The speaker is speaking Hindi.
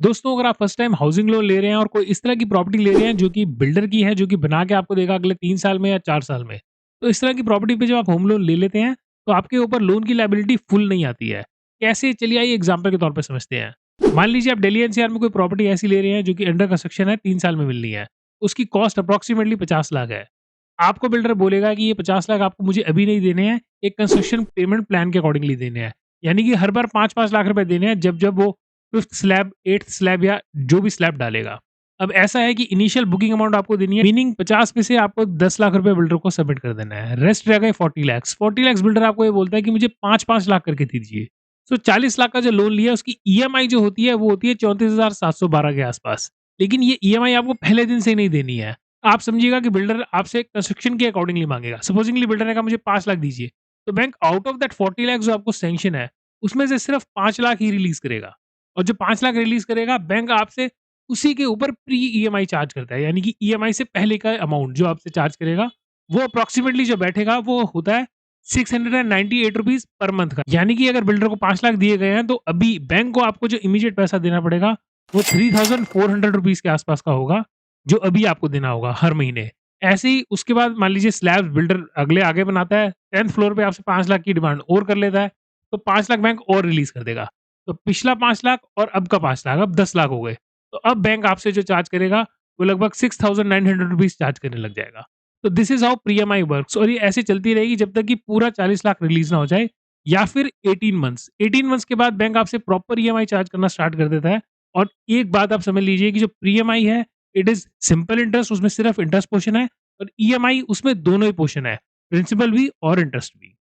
दोस्तों, अगर आप फर्स्ट टाइम हाउसिंग लोन ले रहे हैं और कोई इस तरह की प्रॉपर्टी ले रहे हैं जो कि बिल्डर की है, जो कि बना के आपको देगा अगले 3 साल में या 4 साल में, तो इस तरह की प्रॉपर्टी पे जब आप होम लोन ले लेते हैं, तो आपके ऊपर लोन की लायबिलिटी फुल नहीं आती है। कैसे? चलिए आइए एग्ज़ाम्पल के तौर पे समझते हैं। मान लीजिए आप दिल्ली एनसीआर में कोई प्रॉपर्टी ऐसी ले रहे हैं जो कि अंडर कंस्ट्रक्शन है, 3 साल में मिलनी है। उसकी कॉस्ट अप्रॉक्सिमेटली 50 लाख है। आपको बिल्डर बोलेगा कि ये 50 लाख आपको मुझे अभी नहीं देने हैं, एक कंस्ट्रक्शन पेमेंट प्लान के अकॉर्डिंगली देने हैं। यानी कि हर बार 5-5 लाख रुपए देने हैं जब-जब वो 5th स्लैब, 8th स्लैब या जो भी स्लैब डालेगा। अब ऐसा है कि इनिशियल बुकिंग अमाउंट आपको देनी है, मीनिंग 50 में से आपको 10 लाख रुपए बिल्डर को सबमिट कर देना है। रेस्ट रह गए 40 लैक्स। 40 लैक्स बिल्डर आपको ये बोलता है कि मुझे 5-5 लाख करके दीजिए। सो 40 लाख का जो लोन लिया है उसकी ईएमआई जो होती है वो होती है 34,712 के आसपास। लेकिन ये ईएमआई आपको पहले दिन से ही नहीं देनी है। आप समझिएगा कि बिल्डर आपसे कंस्ट्रक्शन के अकॉर्डिंगली माँगेगा। सपोजिंगली बिल्डर ने कहा मुझे 5 लाख दीजिए, तो bank out of that 40 lakh जो आपको सैंक्शन है, उसमें से सिर्फ 5 लाख ही रिलीज़ करेगा। और जो 5 लाख रिलीज़ करेगा, बैंक आपसे उसी के ऊपर प्री ईएमआई चार्ज करता है। यानी कि ईएमआई से पहले का अमाउंट जो आपसे चार्ज करेगा, वो अप्रॉक्सिमेटली जो बैठेगा वो होता है 698 रुपीज़ पर मंथ का। यानी कि अगर बिल्डर को 5 लाख दिए गए हैं, तो अभी बैंक को आपको जो इमीडिएट पैसा देना पड़ेगा, वो 3400 रुपीज़ के आसपास का होगा, जो अभी आपको देना होगा हर महीने। ऐसे ही उसके बाद मान लीजिए स्लैब बिल्डर अगले आगे बनाता है, 10th फ्लोर पे आपसे 5 लाख की डिमांड और कर लेता है, तो 5 लाख बैंक और रिलीज़ कर देगा। तो पिछला 5 लाख और अब का 5 लाख, अब 10 लाख हो गए। तो अब बैंक आपसे जो चार्ज करेगा, वो लगभग 6900 रुपीज़ चार्ज करने लग जाएगा। तो this is how PMI works, और ये ऐसे चलती रहेगी जब तक कि पूरा 40 लाख रिलीज़ ना हो जाए, या फिर 18 मंथ्स। 18 मंथ्स के बाद बैंक आपसे प्रॉपर ईएमआई चार्ज करना स्टार्ट कर देता है। और एक बात आप समझ लीजिए कि जो पीएमआई है, इट इज़ सिंपल इंटरेस्ट, उसमें सिर्फ इंटरेस्ट पोर्शन है, और ईएमआई उसमें दोनों ही पोर्शन है, प्रिंसिपल भी और इंटरेस्ट भी।